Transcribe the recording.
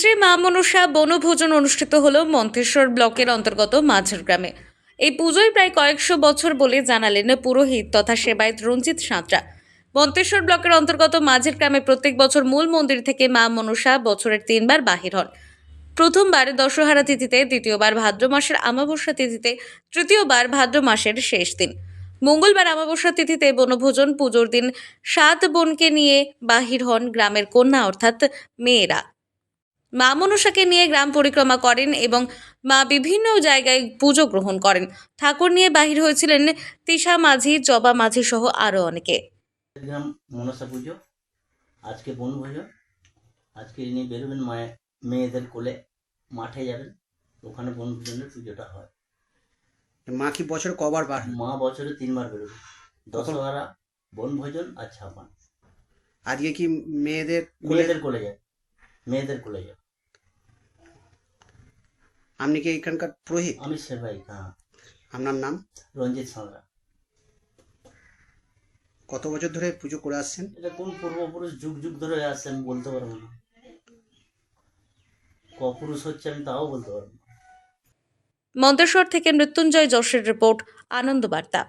শ্রী মা মনসা বনভোজন অনুষ্ঠিত হলো মন্তেশ্বর ব্লকের অন্তর্গত মাঝের গ্রামে। এই পুজোয় প্রায় কয়েকশো বছর বলে জানালেন পুরোহিত তথা সেবায়েত রঞ্জিত সাঁতরা। মন্তেশ্বর ব্লকের অন্তর্গত মাঝের গ্রামে প্রত্যেক বছর মূল মন্দির থেকে মা মনসা বছরের 3বার বাহির হন। প্রথমবার দশহারা তিথিতে, দ্বিতীয়বার ভাদ্র মাসের আমাবস্যা তিথিতে, তৃতীয়বার ভাদ্র মাসের শেষ দিন মঙ্গলবার আমাবস্যা তিথিতে বনভোজন। পুজোর দিন 7 বোনকে নিয়ে বাহির হন গ্রামের কন্যা অর্থাৎ মেয়েরা। মা মনসাকে নিয়ে গ্রাম পরিক্রমা করেন এবং মা বিভিন্ন জায়গায় পুজো গ্রহণ করেন। ঠাকুর নিয়ে বাহির হয়েছিলেন তিশা মাঝি, জবা মাঝি সহ আরো অনেকে। গ্রাম মনসা পুজো, আজকে বনভোজন। আজকে ইনি বেরোবেন মেয়েদের কোলে, মাঠে যাবেন, ওখানে বনভোজনের পুজোটা হয়। মা কি বছরে কবার বার হয়? মা বছরে 3বার বেরোবে, দশহারা, বনভোজন আর ছাপান। আজকে কি মেয়েদের মেয়েদের কোলে যায়, মেয়েদের কোলে যায়। আপনি কি এখানকার পুরোহিত? আমি সেবাই, হ্যাঁ। আপনার নাম? রঞ্জিত সাঁতরা। কত বছর ধরে পুজো করে আসছেন? এটা কোন পূর্বপুরুষ যুগ যুগ ধরে আসছে আমি বলতে পারবো না, কপুরুষ হচ্ছে আমি তাও বলতে পারবো না। মন্তেশ্বর থেকে মৃত্যুঞ্জয় যশের রিপোর্ট, আনন্দ বার্তা।